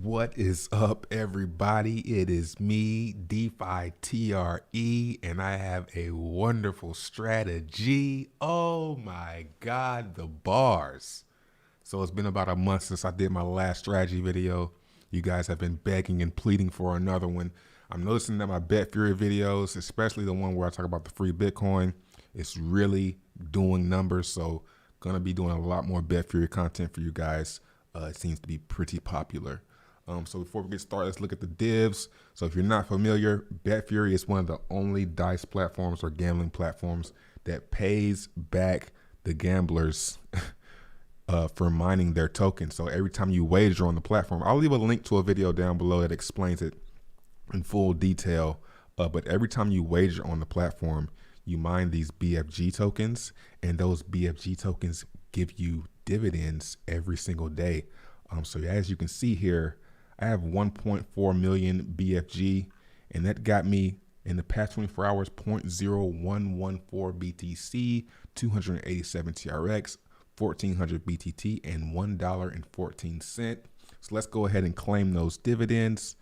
What is up, everybody? It is me, DeFi TRE, and I have a wonderful strategy. Oh my God, the bars. So it's been about a month since I did my last strategy video. You guys have been begging and pleading for another one. I'm noticing that my Betfury videos, especially the one where I talk about the free Bitcoin, it's really doing numbers. So gonna be doing a lot more Betfury content for you guys. It seems to be pretty popular. So before we get started, let's look at the divs. So if you're not familiar, Betfury is one of the only dice platforms or gambling platforms that pays back the gamblers for mining their tokens. So every time you wager on the platform, I'll leave a link to a video down below that explains it in full detail. But every time you wager on the platform, you mine these BFG tokens, and those BFG tokens give you dividends every single day. So as you can see here, I have 1.4 million BFG, and that got me in the past 24 hours 0.0114 BTC, 287 TRX, 1400 BTT, and $1.14. So let's go ahead and claim those dividends,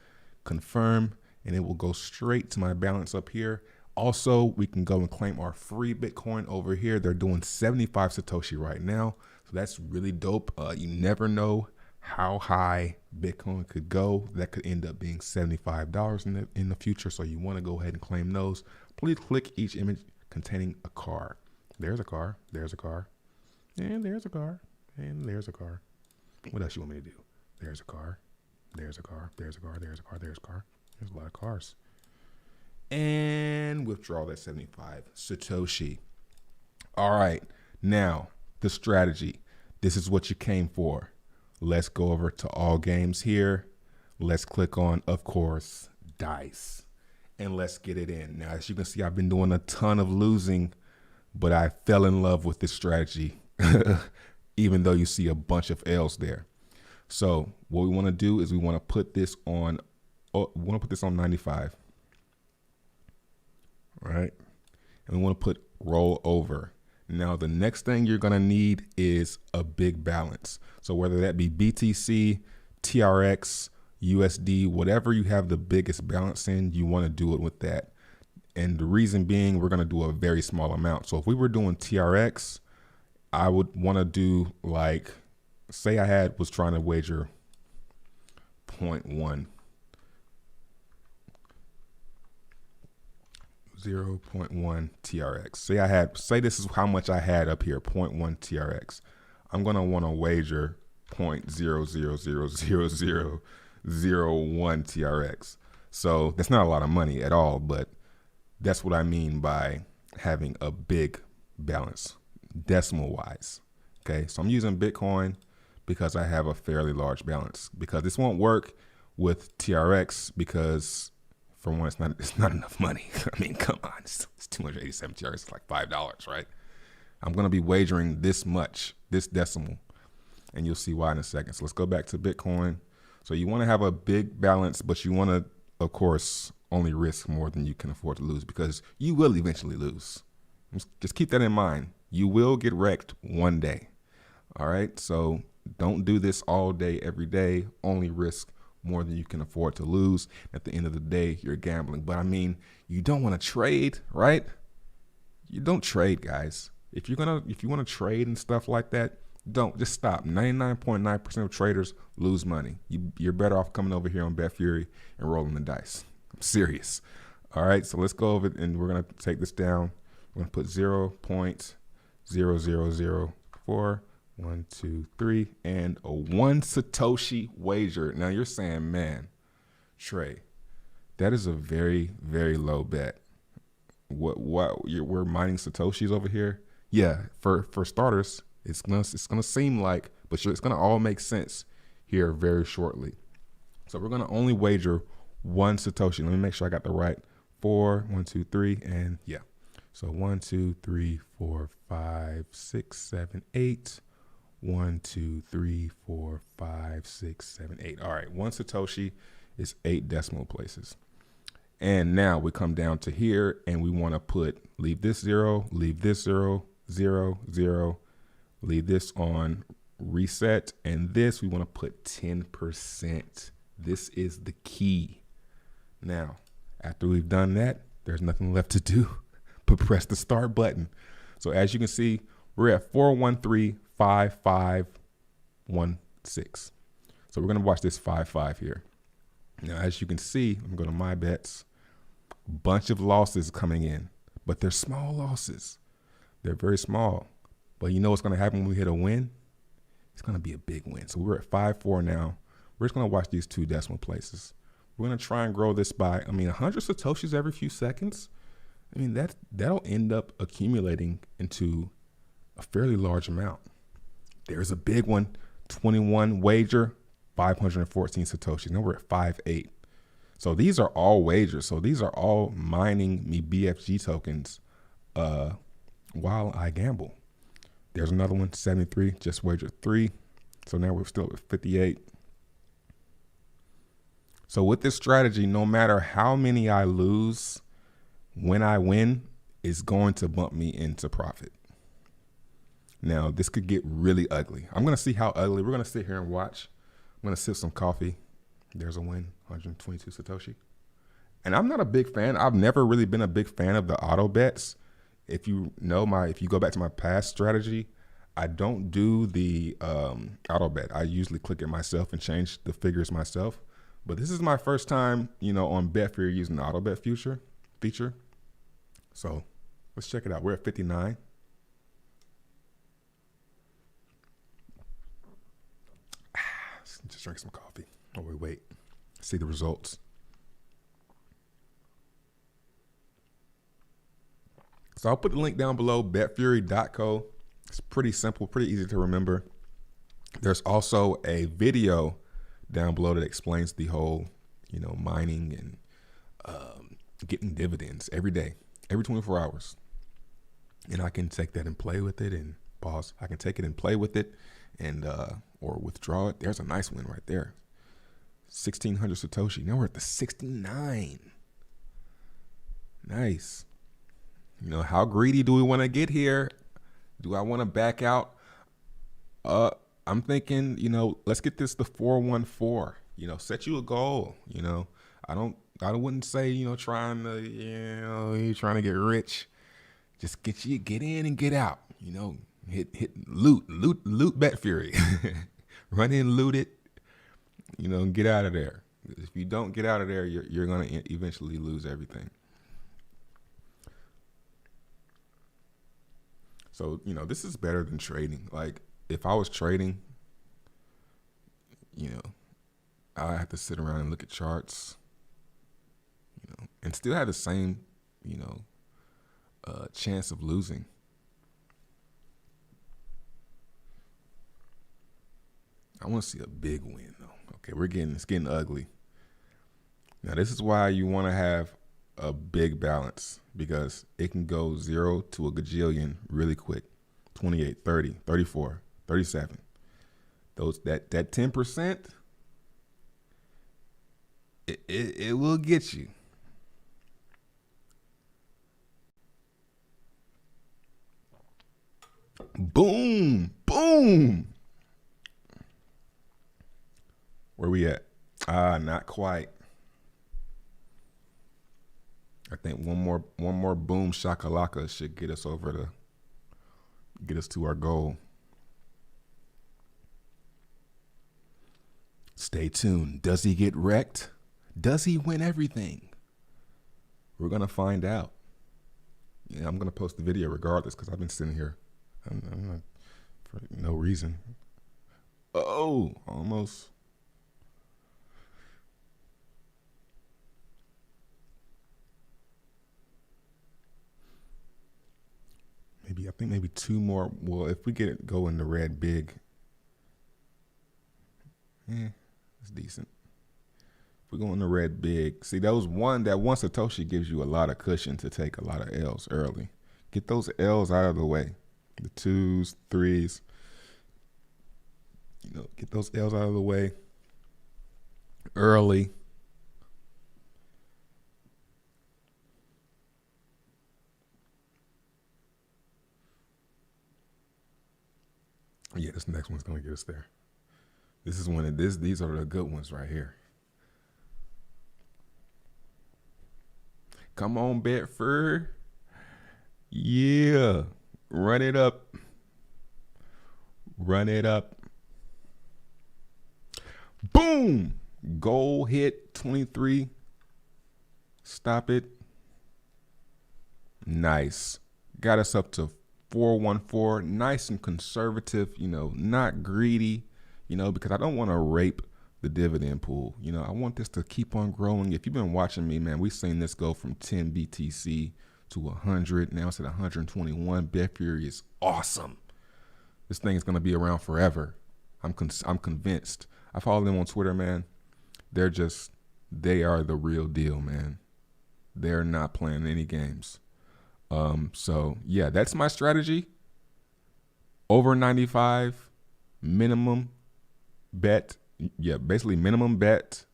confirm, and it will go straight to my balance up here. Also, we can go and claim our free Bitcoin over here. They're doing 75 Satoshi right now. So that's really dope. You never know how high Bitcoin could go. That could end up being $75 in the future. So you want to go ahead and claim those. Please click each image containing a car. There's a car. There's a car. And there's a car. And there's a car. What else you want me to do? There's a car. There's a car. There's a car. There's a car. There's a car. There's a lot of cars. And withdraw that 75 Satoshi. All right. Now, the strategy. This is what you came for. Let's go over to all games here. Let's click on, of course, dice, and let's get it in. Now, as you can see, I've been doing a ton of losing, but I fell in love with this strategy, even though you see a bunch of L's there. So what we want to do is we want to put this on, 95, right? And we want to put roll over. Now, the next thing you're going to need is a big balance. So whether that be BTC, TRX, USD, whatever you have the biggest balance in, you want to do it with that. And the reason being, we're going to do a very small amount. So if we were doing TRX, I would want to do, like, say I was trying to wager 0.1. 0.1 TRX. Say this is how much I had up here, 0.1 TRX. I'm gonna want to wager 0.000001 TRX. So that's not a lot of money at all, but that's what I mean by having a big balance, decimal wise. Okay, so I'm using Bitcoin because I have a fairly large balance, because this won't work with TRX because, for one, it's not enough money. I mean, come on, it's 287 TRX, it's like $5, right? I'm gonna be wagering this much, this decimal, and you'll see why in a second. So let's go back to Bitcoin. So you wanna have a big balance, but you wanna, of course, only risk more than you can afford to lose, because you will eventually lose. Just keep that in mind. You will get wrecked one day, all right? So don't do this all day, every day, only risk more than you can afford to lose. At the end of the day, you're gambling. But I mean, you don't want to trade, right? You don't trade, guys. If you want to trade and stuff like that, just stop. 99.9% of traders lose money. You're better off coming over here on Betfury and rolling the dice. I'm serious. All right, so let's go over it, and we're gonna take this down. We're gonna put 0.0004. 1, 2, 3, and a 1 Satoshi wager. Now you're saying, man, Trey, that is a very, very low bet. We're mining Satoshis over here? Yeah, for starters, it's gonna seem like, but it's gonna all make sense here very shortly. So we're gonna only wager 1 Satoshi. Let me make sure I got the right 4, 1, 2, 3, and yeah. So 1, 2, 3, 4, 5, 6, 7, 8. 1, 2, 3, 4, 5, 6, 7, 8. All right, 1 Satoshi is 8 decimal places. And now we come down to here, and we want to leave this 0, leave this 0, 0, 0, leave this on reset, and this we want to put 10% This is the key. Now, after we've done that, there's nothing left to do but press the start button. So as you can see, we're at 4135516. So we're going to watch this 5-5 here. Now, as you can see, I'm going to my bets. Bunch of losses coming in, but they're small losses. They're very small. But you know what's going to happen when we hit a win? It's going to be a big win. So we're at 5-4 now. We're just going to watch these 2 decimal places. We're going to try and grow this by, 100 Satoshis every few seconds. That'll end up accumulating into a fairly large amount. There's a big one, 21 wager, 514 Satoshis. Now we're at 5.8. So these are all wagers. So these are all mining me BFG tokens while I gamble. There's another one, 73, just wagered 3. So now we're still at 58. So with this strategy, no matter how many I lose, when I win, it's going to bump me into profit. Now, this could get really ugly. I'm going to see how ugly. We're going to sit here and watch. I'm going to sip some coffee. There's a win, 122 Satoshi. And I'm not a big fan. I've never really been a big fan of the auto bets. If you go back to my past strategy, I don't do the auto bet. I usually click it myself and change the figures myself. But this is my first time, on Betfury using the auto bet feature. So let's check it out. We're at 59. Just drink some coffee. Oh, wait. See the results. So I'll put the link down below, betfury.co. It's pretty simple, pretty easy to remember. There's also a video down below that explains the whole, mining and getting dividends every day, every 24 hours. And I can take that and play with it and pause. I can take it and play with it and or withdraw it. There's a nice one right there. 1,600 Satoshi. Now we're at the 69. Nice. How greedy do we want to get here? Do I want to back out? I'm thinking, let's get this to 414. Set you a goal. I wouldn't say, trying to get rich. Just get in and get out. Loot Betfury. Run in, loot it. Get out of there. If you don't get out of there, you're gonna eventually lose everything. So this is better than trading. Like if I was trading, I have to sit around and look at charts, and still have the same, chance of losing. I want to see a big win though. Okay, it's getting ugly. Now this is why you want to have a big balance, because it can go 0 to a gajillion really quick. 28, 30, 34, 37. That 10%, it will get you. Boom, boom. Where we at? Not quite. I think one more boom shakalaka should get us to our goal. Stay tuned. Does he get wrecked? Does he win everything? We're gonna find out. Yeah, I'm gonna post the video regardless because I've been sitting here. I'm not, for no reason. Oh, almost. I think maybe 2 more. Well, if we go in the red big, it's decent. If we go in the red big, see that one Satoshi gives you a lot of cushion to take a lot of L's early. Get those L's out of the way. The 2s, 3s. Get those L's out of the way early. Yeah, this next one's gonna get us there. This is these are the good ones right here. Come on, Betfury. Yeah. Run it up. Run it up. Boom. Goal hit 23. Stop it. Nice. Got us up to 414. Nice and conservative, you know, not greedy, you know, because I don't want to rape the dividend pool. You know, I want this to keep on growing. If you've been watching me, man, we've seen this go from 10 BTC to 100. Now it's at 121. Betfury is awesome. This thing is going to be around forever. I'm convinced. I follow them on Twitter, man. They are the real deal, man. They're not playing any games. So yeah, that's my strategy. Over 95, minimum bet. Yeah, basically minimum bet,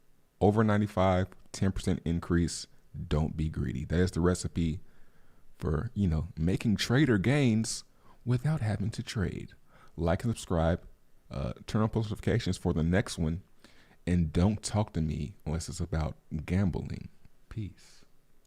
over 95, 10% increase. Don't be greedy. That is the recipe for, you know, making trader gains without having to trade. Like and subscribe, turn on post notifications for the next one, and don't talk to me unless it's about gambling. Peace.